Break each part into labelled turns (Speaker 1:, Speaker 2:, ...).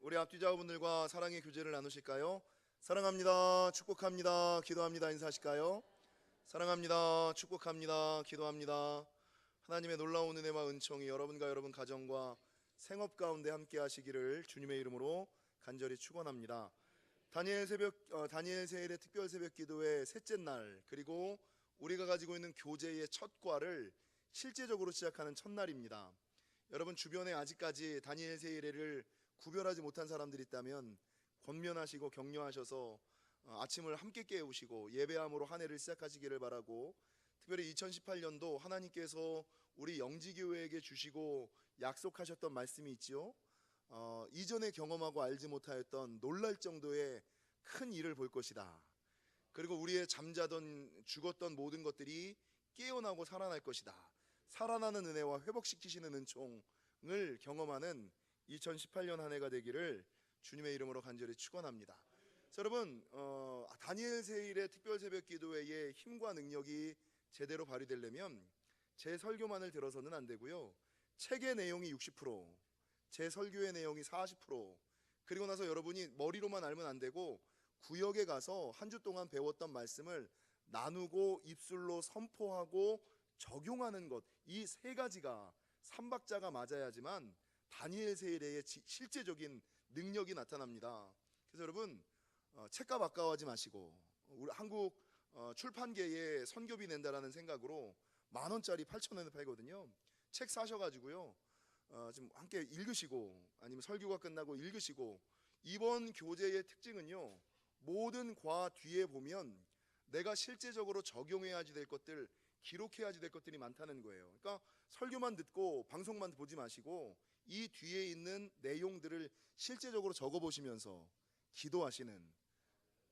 Speaker 1: 우리 앞뒤자분들과 사랑의 교제를 나누실까요? 사랑합니다. 축복합니다. 기도합니다. 인사하실까요? 사랑합니다. 축복합니다. 기도합니다. 하나님의 놀라운 은혜와 은총이 여러분과 여러분 가정과 생업 가운데 함께 하시기를 주님의 이름으로 간절히 축원합니다. 다니엘 세일의 특별 새벽 기도의 셋째 날, 그리고 우리가 가지고 있는 교제의 첫 과를 실제적으로 시작하는 첫날입니다. 여러분 주변에 아직까지 다니엘 세일을 구별하지 못한 사람들이 있다면 권면하시고 격려하셔서 아침을 함께 깨우시고 예배함으로 한 해를 시작하시기를 바라고, 특별히 2018년도 하나님께서 우리 영지교회에게 주시고 약속하셨던 말씀이 있지요. 이전에 경험하고 알지 못하였던 놀랄 정도의 큰 일을 볼 것이다. 그리고 우리의 잠자던 죽었던 모든 것들이 깨어나고 살아날 것이다. 살아나는 은혜와 회복시키시는 은총을 경험하는 2018년 한 해가 되기를 주님의 이름으로 간절히 축원합니다. 여러분, 다니엘 세일의 특별 새벽 기도회의 힘과 능력이 제대로 발휘되려면 제 설교만을 들어서는 안 되고요, 책의 내용이 60%, 제 설교의 내용이 40%, 그리고 나서 여러분이 머리로만 알면 안 되고 구역에 가서 한 주 동안 배웠던 말씀을 나누고 입술로 선포하고 적용하는 것, 이 세 가지가 삼박자가 맞아야지만 다니엘 세일의 실제적인 능력이 나타납니다. 그래서 여러분, 책값 아까워하지 마시고, 우리 한국 출판계에 선교비 낸다라는 생각으로 10,000원짜리 8,000원에 팔거든요. 책 사셔가지고요, 좀 함께 읽으시고, 아니면 설교가 끝나고 읽으시고. 이번 교재의 특징은요, 모든 과 뒤에 보면 내가 실제적으로 적용해야지 될 것들, 기록해야지 될 것들이 많다는 거예요. 그러니까 설교만 듣고 방송만 보지 마시고 이 뒤에 있는 내용들을 실제적으로 적어보시면서 기도하시는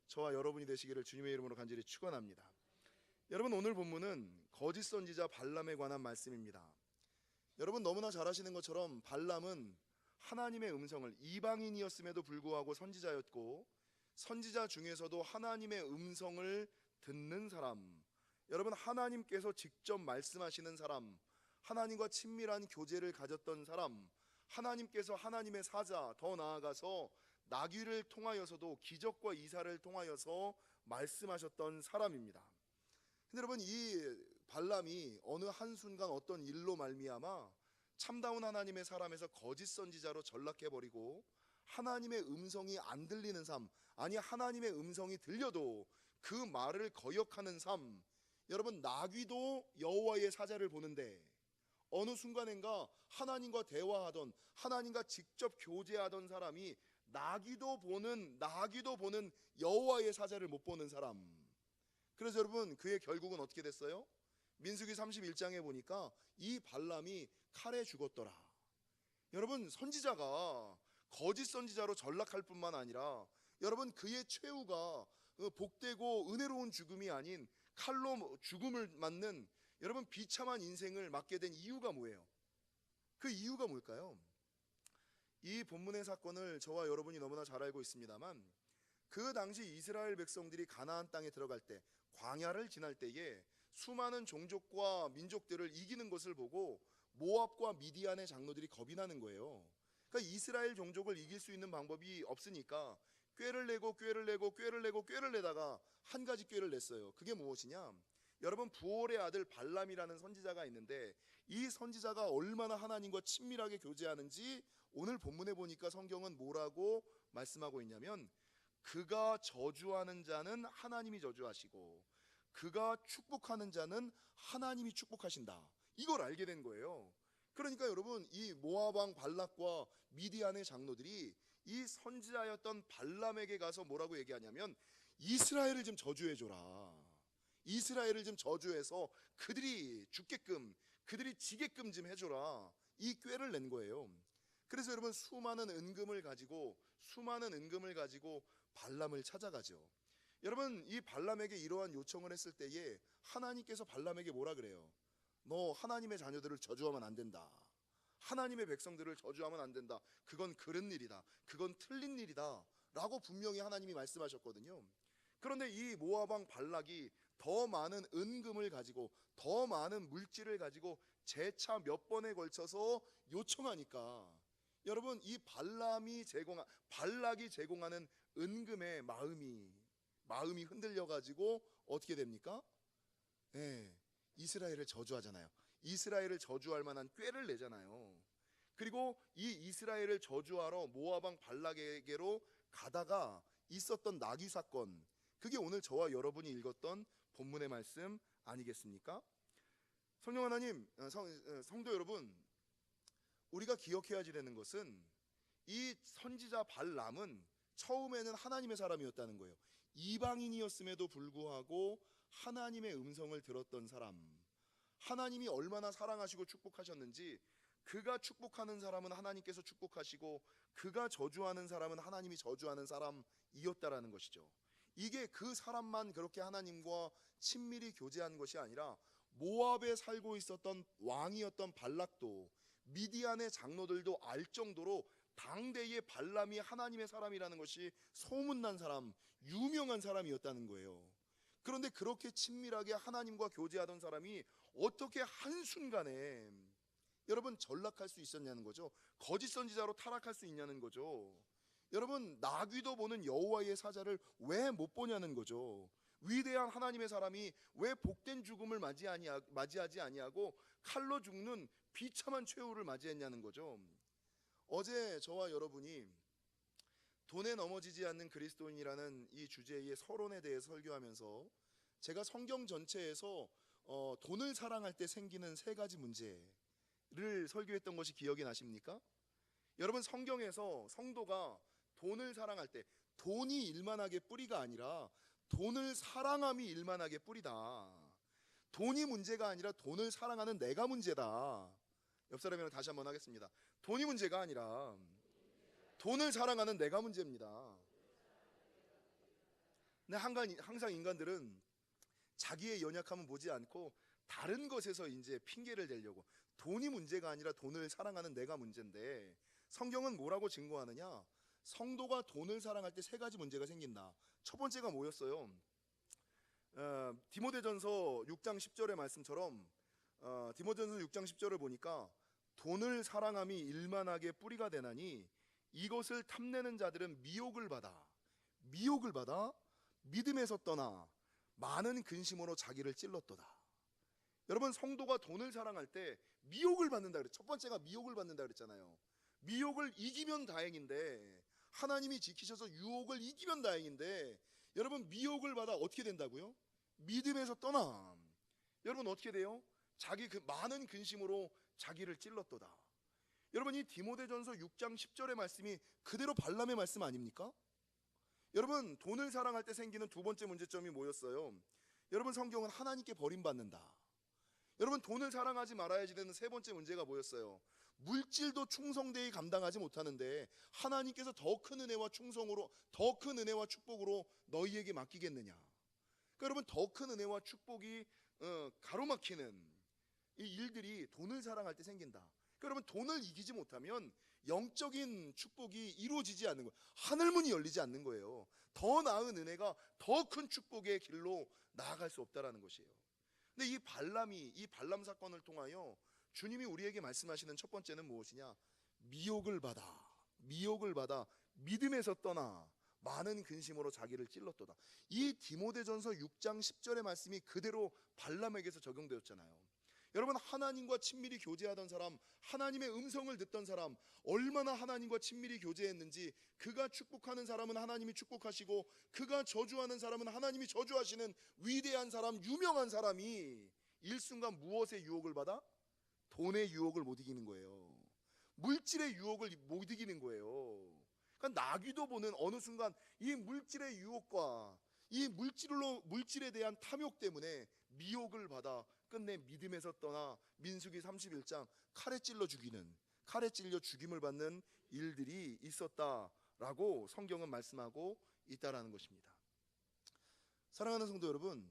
Speaker 1: 저와 여러분이 되시기를 주님의 이름으로 간절히 축원합니다. 여러분, 오늘 본문은 거짓 선지자 발람에 관한 말씀입니다. 여러분 너무나 잘 아시는 것처럼 발람은 하나님의 음성을, 이방인이었음에도 불구하고 선지자였고, 선지자 중에서도 하나님의 음성을 듣는 사람, 여러분 하나님께서 직접 말씀하시는 사람, 하나님과 친밀한 교제를 가졌던 사람, 하나님께서 하나님의 사자, 더 나아가서 나귀를 통하여서도 기적과 이사를 통하여서 말씀하셨던 사람입니다. 근데 여러분, 이 발람이 어느 한순간 어떤 일로 말미암아 참다운 하나님의 사람에서 거짓 선지자로 전락해버리고 하나님의 음성이 안 들리는 삶, 아니 하나님의 음성이 들려도 그 말을 거역하는 삶. 여러분, 나귀도 여호와의 사자를 보는데 어느 순간인가 하나님과 대화하던, 하나님과 직접 교제하던 사람이 나귀도 보는 여호와의 사자를 못 보는 사람. 그래서 여러분, 그의 결국은 어떻게 됐어요? 민수기 31장에 보니까 이 발람이 칼에 죽었더라. 여러분, 선지자가 거짓 선지자로 전락할 뿐만 아니라 여러분, 그의 최후가 복되고 은혜로운 죽음이 아닌 칼로 죽음을 맞는, 여러분 비참한 인생을 맞게 된 이유가 뭐예요? 그 이유가 뭘까요? 이 본문의 사건을 저와 여러분이 너무나 잘 알고 있습니다만, 그 당시 이스라엘 백성들이 가나안 땅에 들어갈 때, 광야를 지날 때에 수많은 종족과 민족들을 이기는 것을 보고 모압과 미디안의 장로들이 겁이 나는 거예요. 그러니까 이스라엘 종족을 이길 수 있는 방법이 없으니까 꾀를 내다가 한 가지 꾀를 냈어요. 그게 무엇이냐? 여러분, 부올의 아들 발람이라는 선지자가 있는데 이 선지자가 얼마나 하나님과 친밀하게 교제하는지 오늘 본문에 보니까 성경은 뭐라고 말씀하고 있냐면, 그가 저주하는 자는 하나님이 저주하시고 그가 축복하는 자는 하나님이 축복하신다. 이걸 알게 된 거예요. 그러니까 여러분, 이 모압 왕 발락과 미디안의 장로들이 이 선지자였던 발람에게 가서 뭐라고 얘기하냐면, 이스라엘을 좀 저주해줘라. 이스라엘을 좀 저주해서 그들이 죽게끔, 그들이 지게끔 좀 해줘라. 이 꾀를 낸 거예요. 그래서 여러분, 수많은 은금을 가지고 발람을 찾아가죠. 여러분, 이 발람에게 이러한 요청을 했을 때에 하나님께서 발람에게 뭐라 그래요? 너 하나님의 자녀들을 저주하면 안 된다. 하나님의 백성들을 저주하면 안 된다. 그건 그른 일이다. 그건 틀린 일이다. 라고 분명히 하나님이 말씀하셨거든요. 그런데 이 모압 왕 발락이 더 많은 은금을 가지고, 더 많은 물질을 가지고 재차 몇 번에 걸쳐서 요청하니까 여러분, 이 발락이 제공하는 은금의 마음이 흔들려 가지고 어떻게 됩니까? 예, 이스라엘을 저주하잖아요. 이스라엘을 저주할 만한 꾀를 내잖아요. 그리고 이 이스라엘을 저주하러 모압 왕 발락에게로 가다가 있었던 나귀 사건, 그게 오늘 저와 여러분이 읽었던 본문의 말씀 아니겠습니까? 성령 하나님, 성도 여러분, 우리가 기억해야 되는 것은 이 선지자 발람은 처음에는 하나님의 사람이었다는 거예요. 이방인이었음에도 불구하고 하나님의 음성을 들었던 사람, 하나님이 얼마나 사랑하시고 축복하셨는지, 그가 축복하는 사람은 하나님께서 축복하시고 그가 저주하는 사람은 하나님이 저주하는 사람이었다라는 것이죠. 이게 그 사람만 그렇게 하나님과 친밀히 교제한 것이 아니라 모압에 살고 있었던 왕이었던 발락도, 미디안의 장로들도 알 정도로 당대의 발람이 하나님의 사람이라는 것이 소문난 사람, 유명한 사람이었다는 거예요. 그런데 그렇게 친밀하게 하나님과 교제하던 사람이 어떻게 한순간에 여러분 전락할 수 있었냐는 거죠. 거짓 선지자로 타락할 수 있냐는 거죠. 여러분, 나귀도 보는 여호와의 사자를 왜 못 보냐는 거죠. 위대한 하나님의 사람이 왜 복된 죽음을 맞이하지 아니하고 칼로 죽는 비참한 최후를 맞이했냐는 거죠. 어제 저와 여러분이 돈에 넘어지지 않는 그리스도인이라는 이 주제의 서론에 대해 설교하면서 제가 성경 전체에서 돈을 사랑할 때 생기는 세 가지 문제를 설교했던 것이 기억이 나십니까? 여러분, 성경에서 성도가 돈을 사랑할 때, 돈이 일만하게 뿌리가 아니라 돈을 사랑함이 일만하게 뿌리다. 돈이 문제가 아니라 돈을 사랑하는 내가 문제다. 옆 사람이랑 다시 한번 하겠습니다. 돈이 문제가 아니라 돈을 사랑하는 내가 문제입니다. 근데 항상 인간들은 자기의 연약함은 보지 않고 다른 것에서 이제 핑계를 대려고, 돈이 문제가 아니라 돈을 사랑하는 내가 문제인데, 성경은 뭐라고 증거하느냐? 성도가 돈을 사랑할 때 세 가지 문제가 생긴다. 첫 번째가 뭐였어요? 디모데전서 6장 10절의 말씀처럼 디모데전서 6장 10절을 보니까 돈을 사랑함이 일만하게 뿌리가 되나니 이것을 탐내는 자들은 미혹을 받아 믿음에서 떠나 많은 근심으로 자기를 찔렀도다. 여러분, 성도가 돈을 사랑할 때 미혹을 받는다 그랬죠. 첫 번째가 미혹을 받는다 그랬잖아요. 미혹을 이기면 다행인데, 하나님이 지키셔서 유혹을 이기면 다행인데, 여러분, 미혹을 받아 어떻게 된다고요? 믿음에서 떠나. 여러분, 어떻게 돼요? 자기 그 많은 근심으로 자기를 찔렀도다. 여러분, 이 디모데전서 6장 10절의 말씀이 그대로 발람의 말씀 아닙니까? 여러분, 돈을 사랑할 때 생기는 두 번째 문제점이 뭐였어요? 여러분, 성경은 하나님께 버림받는다. 여러분, 돈을 사랑하지 말아야지 되는 세 번째 문제가 뭐였어요? 물질도 충성되이 감당하지 못하는데 하나님께서 더 큰 은혜와 충성으로, 더 큰 은혜와 축복으로 너희에게 맡기겠느냐? 그러니까 여러분, 더 큰 은혜와 축복이 가로막히는 이 일들이 돈을 사랑할 때 생긴다. 그러니까 여러분, 돈을 이기지 못하면 영적인 축복이 이루어지지 않는 거예요. 하늘문이 열리지 않는 거예요. 더 나은 은혜가, 더 큰 축복의 길로 나아갈 수 없다라는 것이에요. 근데 이 발람 사건을 통하여 주님이 우리에게 말씀하시는 첫 번째는 무엇이냐? 미혹을 받아 믿음에서 떠나 많은 근심으로 자기를 찔렀도다. 이 디모데전서 6장 10절의 말씀이 그대로 발람에게서 적용되었잖아요. 여러분, 하나님과 친밀히 교제하던 사람, 하나님의 음성을 듣던 사람, 얼마나 하나님과 친밀히 교제했는지, 그가 축복하는 사람은 하나님이 축복하시고 그가 저주하는 사람은 하나님이 저주하시는 위대한 사람, 유명한 사람이 일순간 무엇의 유혹을 받아? 돈의 유혹을 못 이기는 거예요. 물질의 유혹을 못 이기는 거예요. 그러니까 나귀도 보는 어느 순간 이 물질의 유혹과 이 물질에 대한 탐욕 때문에 미혹을 받아 끝내 믿음에서 떠나 민수기 31장 칼에 찔려 죽임을 받는 일들이 있었다라고 성경은 말씀하고 있다라는 것입니다. 사랑하는 성도 여러분,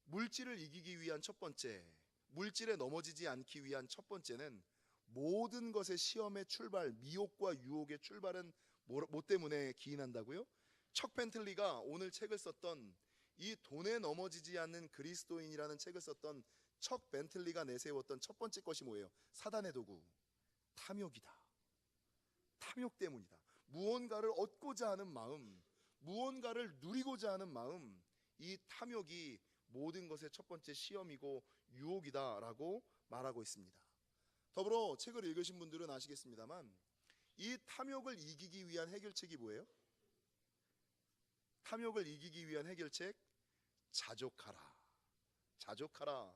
Speaker 1: 물질을 이기기 위한 첫 번째, 물질에 넘어지지 않기 위한 첫 번째는, 모든 것의 시험의 출발, 미혹과 유혹의 출발은 뭐 때문에 기인한다고요? 척 벤틀리가 오늘 책을 썼던, 이 돈에 넘어지지 않는 그리스도인이라는 책을 썼던 척 벤틀리가 내세웠던 첫 번째 것이 뭐예요? 사단의 도구, 탐욕이다. 탐욕 때문이다. 무언가를 얻고자 하는 마음, 무언가를 누리고자 하는 마음, 이 탐욕이 모든 것의 첫 번째 시험이고 유혹이다라고 말하고 있습니다. 더불어 책을 읽으신 분들은 아시겠습니다만 이 탐욕을 이기기 위한 해결책이 뭐예요? 탐욕을 이기기 위한 해결책, 자족하라. 자족하라.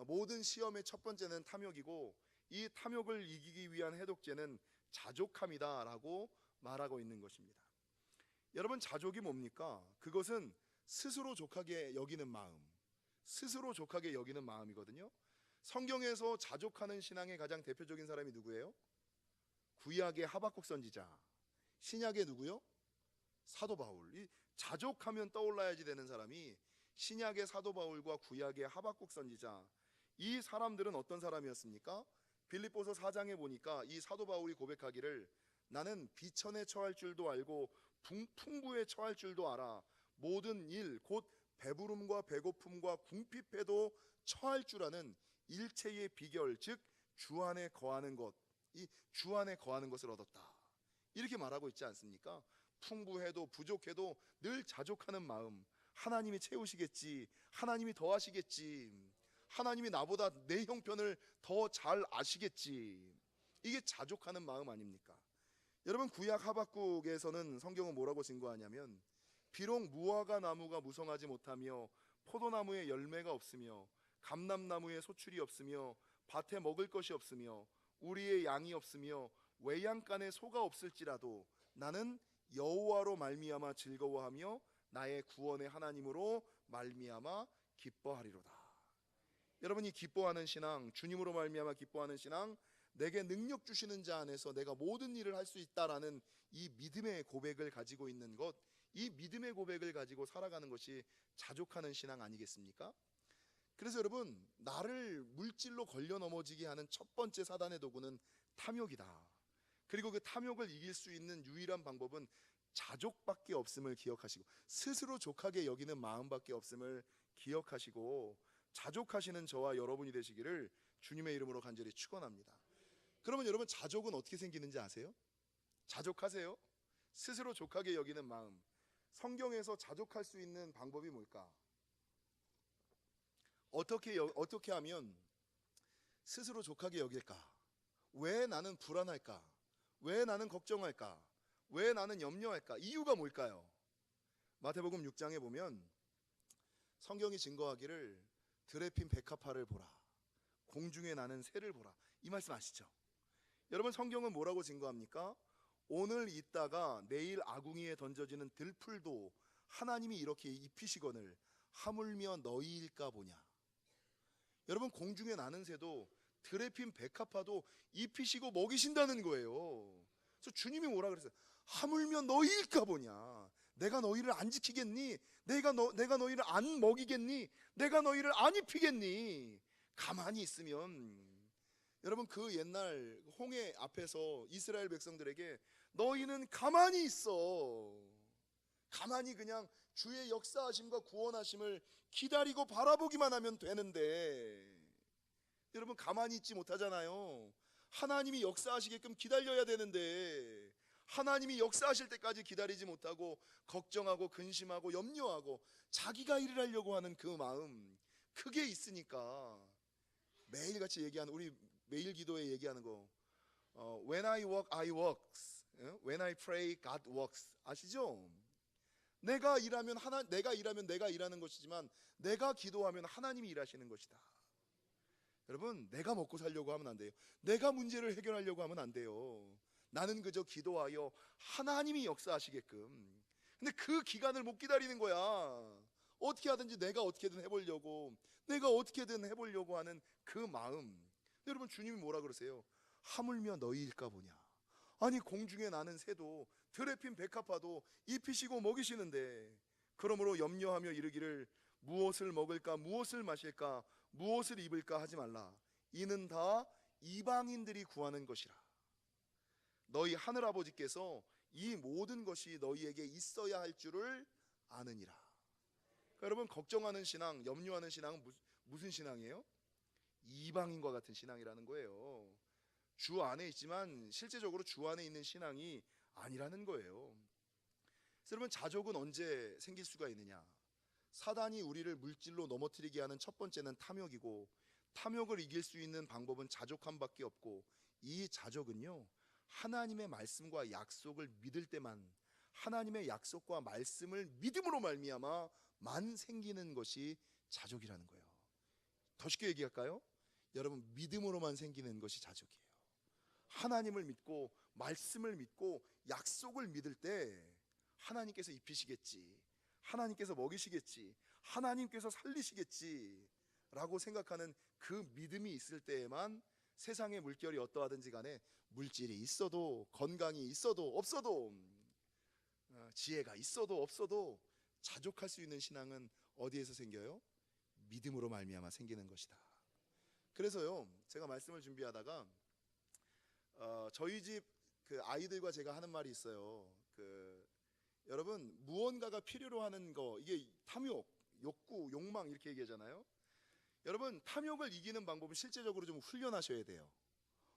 Speaker 1: 모든 시험의 첫 번째는 탐욕이고 이 탐욕을 이기기 위한 해독제는 자족함이다 라고 말하고 있는 것입니다. 여러분, 자족이 뭡니까? 그것은 스스로 족하게 여기는 마음, 스스로 족하게 여기는 마음이거든요. 성경에서 자족하는 신앙의 가장 대표적인 사람이 누구예요? 구약의 하박국 선지자, 신약의 누구요? 사도 바울. 이 자족하면 떠올라야지 되는 사람이 신약의 사도 바울과 구약의 하박국 선지자, 이 사람들은 어떤 사람이었습니까? 빌립보서 4장에 보니까 이 사도 바울이 고백하기를 나는 비천에 처할 줄도 알고 풍부에 처할 줄도 알아. 모든 일 곧 배부름과 배고픔과 궁핍에도 처할 줄 아는 일체의 비결, 즉 주 안에 거하는 것, 이 주 안에 거하는 것을 얻었다. 이렇게 말하고 있지 않습니까? 풍부해도 부족해도 늘 자족하는 마음, 하나님이 채우시겠지, 하나님이 더하시겠지, 하나님이 나보다 내 형편을 더 잘 아시겠지, 이게 자족하는 마음 아닙니까? 여러분, 구약 하박국에서는 성경은 뭐라고 증거하냐면 비록 무화과 나무가 무성하지 못하며 포도나무에 열매가 없으며 감람나무에 소출이 없으며 밭에 먹을 것이 없으며 우리의 양이 없으며 외양간에 소가 없을지라도 나는 여호와로 말미암아 즐거워하며 나의 구원의 하나님으로 말미암아 기뻐하리로다. 여러분이 기뻐하는 신앙, 주님으로 말미암아 기뻐하는 신앙, 내게 능력 주시는 자 안에서 내가 모든 일을 할 수 있다라는 이 믿음의 고백을 가지고 있는 것, 이 믿음의 고백을 가지고 살아가는 것이 자족하는 신앙 아니겠습니까? 그래서 여러분, 나를 물질로 걸려 넘어지게 하는 첫 번째 사단의 도구는 탐욕이다. 그리고 그 탐욕을 이길 수 있는 유일한 방법은 자족밖에 없음을 기억하시고, 스스로 족하게 여기는 마음밖에 없음을 기억하시고 자족하시는 저와 여러분이 되시기를 주님의 이름으로 간절히 축원합니다. 그러면 여러분, 자족은 어떻게 생기는지 아세요? 자족하세요? 스스로 족하게 여기는 마음. 성경에서 자족할 수 있는 방법이 뭘까? 어떻게 하면 스스로 족하게 여길까? 왜 나는 불안할까? 왜 나는 걱정할까? 왜 나는 염려할까? 이유가 뭘까요? 마태복음 6장에 보면 성경이 증거하기를 들에 핀 백합화를 보라, 공중에 나는 새를 보라, 이 말씀 아시죠? 여러분, 성경은 뭐라고 증거합니까? 오늘 있다가 내일 아궁이에 던져지는 들풀도 하나님이 이렇게 입히시거늘 하물며 너희일까 보냐. 여러분, 공중에 나는 새도 들에 핀 백합화도 입히시고 먹이신다는 거예요. 그래서 주님이 뭐라 그랬어요? 하물며 너희일까 보냐. 내가 너희를 안 지키겠니? 내가 너희를 안 먹이겠니? 내가 너희를 안 입히겠니? 가만히 있으면, 여러분, 그 옛날 홍해 앞에서 이스라엘 백성들에게 너희는 가만히 있어, 가만히 그냥 주의 역사하심과 구원하심을 기다리고 바라보기만 하면 되는데, 여러분, 가만히 있지 못하잖아요. 하나님이 역사하시게끔 기다려야 되는데 하나님이 역사하실 때까지 기다리지 못하고 걱정하고 근심하고 염려하고 자기가 일을 하려고 하는 그 마음, 그게 있으니까 매일같이 얘기하는, 우리 매일 기도에 얘기하는 거, When I walk, I works. When I pray, God works. 아시죠? 내가 일하면 내가 일하는 것이지만 내가 기도하면 하나님이 일하시는 것이다. 여러분, 내가 먹고 살려고 하면 안 돼요. 내가 문제를 해결하려고 하면 안 돼요. 나는 그저 기도하여 하나님이 역사하시게끔. 근데 그 기간을 못 기다리는 거야. 어떻게 하든지 내가 어떻게든 해보려고 하는 그 마음. 여러분, 주님이 뭐라 그러세요? 하물며 너희일까 보냐. 아니, 공중에 나는 새도 들에 핀 백합화도 입히시고 먹이시는데, 그러므로 염려하며 이르기를 무엇을 먹을까, 무엇을 마실까, 무엇을 입을까 하지 말라. 이는 다 이방인들이 구하는 것이라. 너희 하늘아버지께서 이 모든 것이 너희에게 있어야 할 줄을 아느니라. 그러니까 여러분, 걱정하는 신앙, 염려하는 신앙은 무슨 신앙이에요? 이방인과 같은 신앙이라는 거예요. 주 안에 있지만 실제적으로 주 안에 있는 신앙이 아니라는 거예요. 그래서 여러분, 자족은 언제 생길 수가 있느냐? 사단이 우리를 물질로 넘어뜨리게 하는 첫 번째는 탐욕이고, 탐욕을 이길 수 있는 방법은 자족함밖에 없고, 이 자족은요, 하나님의 말씀과 약속을 믿을 때만, 하나님의 약속과 말씀을 믿음으로 말미암아만 생기는 것이 자족이라는 거예요. 더 쉽게 얘기할까요? 여러분, 믿음으로만 생기는 것이 자족이에요. 하나님을 믿고 말씀을 믿고 약속을 믿을 때 하나님께서 입히시겠지, 하나님께서 먹이시겠지, 하나님께서 살리시겠지 라고 생각하는 그 믿음이 있을 때에만 세상의 물결이 어떠하든지 간에, 물질이 있어도 건강이 있어도 없어도 지혜가 있어도 없어도 자족할 수 있는 신앙은 어디에서 생겨요? 믿음으로 말미암아 생기는 것이다. 그래서요, 제가 말씀을 준비하다가 저희 집 그 아이들과 제가 하는 말이 있어요. 여러분, 무언가가 필요로 하는 거, 이게 탐욕, 욕구, 욕망 이렇게 얘기하잖아요. 여러분, 탐욕을 이기는 방법은 실제적으로 좀 훈련하셔야 돼요.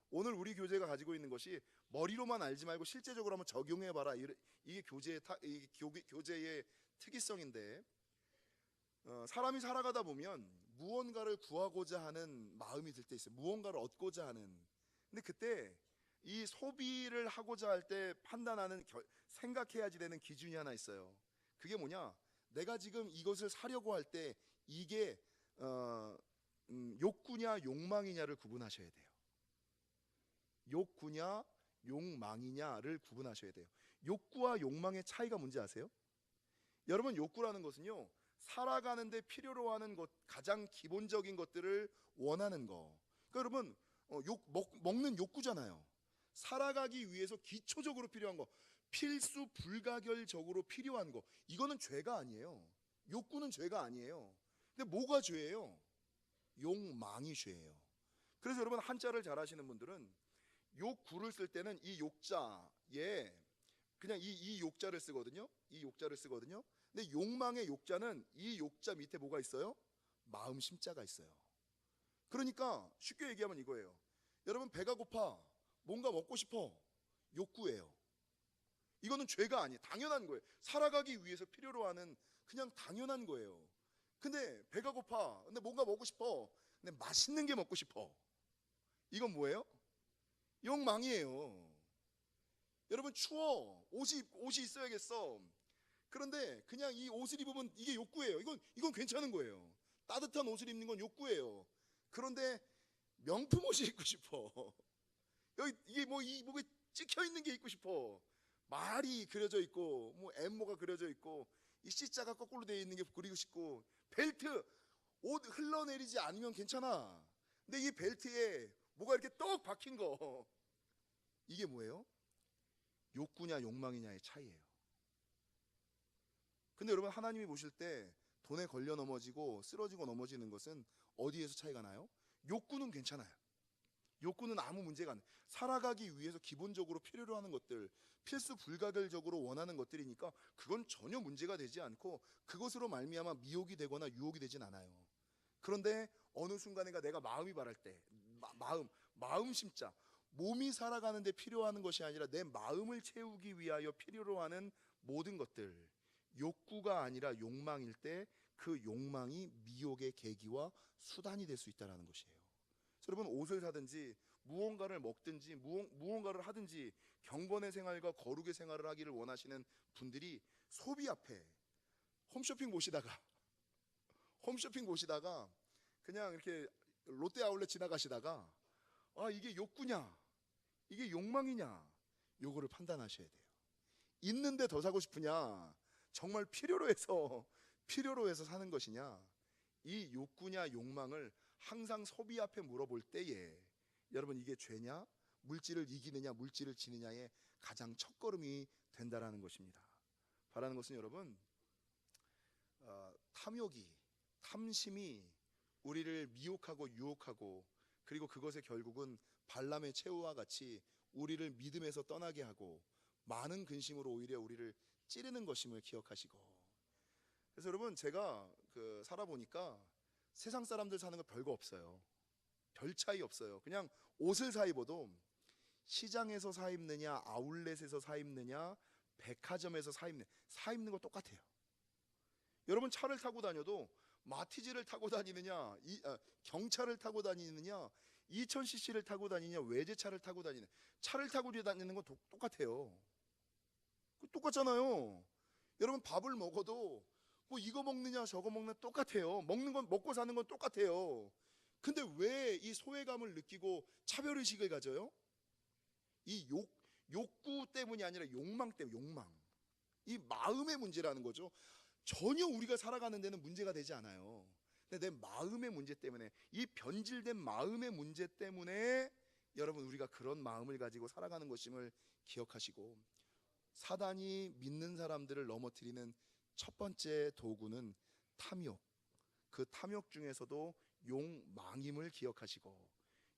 Speaker 1: 오늘 우리 교재가 가지고 있는 것이 머리로만 알지 말고 실제적으로 한번 적용해봐라. 이게 교재의 특이성인데, 사람이 살아가다 보면 무언가를 구하고자 하는 마음이 들 때 있어요. 무언가를 얻고자 하는. 근데 그때 이 소비를 하고자 할 때 판단하는, 생각해야지 되는 기준이 하나 있어요. 그게 뭐냐? 내가 지금 이것을 사려고 할 때 이게 욕구냐 욕망이냐를 구분하셔야 돼요. 욕구냐 욕망이냐를 구분하셔야 돼요. 욕구와 욕망의 차이가 뭔지 아세요? 여러분, 욕구라는 것은요, 살아가는데 필요로 하는 것, 가장 기본적인 것들을 원하는 거. 그러니까 여러분, 먹는 욕구잖아요. 살아가기 위해서 기초적으로 필요한 거, 필수 불가결적으로 필요한 거, 이거는 죄가 아니에요. 욕구는 죄가 아니에요. 근데 뭐가 죄예요? 욕망이 죄예요. 그래서 여러분, 한자를 잘 하시는 분들은 욕구를 쓸 때는 이 욕자에 그냥 이 욕자를 쓰거든요. 이 욕자를 쓰거든요. 근데 욕망의 욕자는 이 욕자 밑에 뭐가 있어요? 마음 심자가 있어요. 그러니까 쉽게 얘기하면 이거예요. 여러분, 배가 고파, 뭔가 먹고 싶어, 욕구예요. 이거는 죄가 아니에요. 당연한 거예요. 살아가기 위해서 필요로 하는 그냥 당연한 거예요. 근데 배가 고파, 근데 뭔가 먹고 싶어, 근데 맛있는 게 먹고 싶어, 이건 뭐예요? 욕망이에요. 여러분, 추워, 옷이 있어야겠어. 그런데 그냥 이 옷을 입으면 이게 욕구예요. 이건 괜찮은 거예요. 따뜻한 옷을 입는 건 욕구예요. 그런데 명품 옷이 입고 싶어. 여기 이게 목에 찍혀 있는 게 입고 싶어. 말이 그려져 있고, 뭐 엠모가 그려져 있고, 이 C자가 거꾸로 되어 있는 게 그리고 싶고, 벨트, 옷 흘러내리지 않으면 괜찮아. 근데 이 벨트에 뭐가 이렇게 떡 박힌 거, 이게 뭐예요? 욕구냐 욕망이냐의 차이예요. 근데 여러분, 하나님이 보실 때 돈에 걸려 넘어지고 쓰러지고 넘어지는 것은 어디에서 차이가 나요? 욕구는 괜찮아요. 욕구는 아무 문제가 안 돼요. 살아가기 위해서 기본적으로 필요로 하는 것들, 필수 불가결적으로 원하는 것들이니까 그건 전혀 문제가 되지 않고, 그것으로 말미암아 미혹이 되거나 유혹이 되진 않아요. 그런데 어느 순간에가 내가 마음이 바랄 때, 마음 심자, 몸이 살아가는데 필요하는 것이 아니라 내 마음을 채우기 위하여 필요로 하는 모든 것들, 욕구가 아니라 욕망일 때 그 욕망이 미혹의 계기와 수단이 될 수 있다는 것이에요. 여러분, 옷을 사든지 무언가를 먹든지 무언가를 하든지 경건의 생활과 거룩의 생활을 하기를 원하시는 분들이 소비 앞에 홈쇼핑 보시다가 그냥 이렇게 롯데 아울렛 지나가시다가, 이게 욕구냐 이게 욕망이냐, 요거를 판단하셔야 돼요. 있는데 더 사고 싶으냐, 정말 필요로 해서 사는 것이냐, 이 욕구냐 욕망을 항상 소비 앞에 물어볼 때에 여러분, 이게 죄냐, 물질을 이기느냐 물질을 지느냐의 가장 첫걸음이 된다라는 것입니다. 바라는 것은 여러분, 탐심이 우리를 미혹하고 유혹하고, 그리고 그것의 결국은 발람의 최후와 같이 우리를 믿음에서 떠나게 하고 많은 근심으로 오히려 우리를 찌르는 것임을 기억하시고. 그래서 여러분, 제가 살아보니까 세상 사람들 사는 거 별거 없어요. 별 차이 없어요. 그냥 옷을 사 입어도 시장에서 사 입느냐, 아울렛에서 사 입느냐, 백화점에서 사 입는 거 똑같아요. 여러분 차를 타고 다녀도 마티즈를 타고 다니느냐, 경차를 타고 다니느냐, 2000cc를 타고 다니냐, 외제차를 타고 다니느냐, 차를 타고 다니는 건 똑같아요. 똑같잖아요. 여러분 밥을 먹어도 뭐 이거 먹느냐 저거 먹느냐 똑같아요. 먹는 건 먹고 사는 건 똑같아요. 근데 왜 이 소외감을 느끼고 차별의식을 가져요? 이 욕구 때문이 아니라 욕망 때문에, 욕망. 이 마음의 문제라는 거죠. 전혀 우리가 살아가는 데는 문제가 되지 않아요. 근데 내 마음의 문제 때문에, 이 변질된 마음의 문제 때문에 여러분 우리가 그런 마음을 가지고 살아가는 것임을 기억하시고, 사단이 믿는 사람들을 넘어뜨리는 첫 번째 도구는 탐욕. 그 탐욕 중에서도 욕망임을 기억하시고,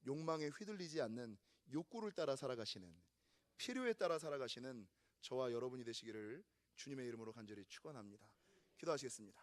Speaker 1: 욕망에 휘둘리지 않는 욕구를 따라 살아가시는, 필요에 따라 살아가시는 저와 여러분이 되시기를 주님의 이름으로 간절히 축원합니다. 기도하시겠습니다.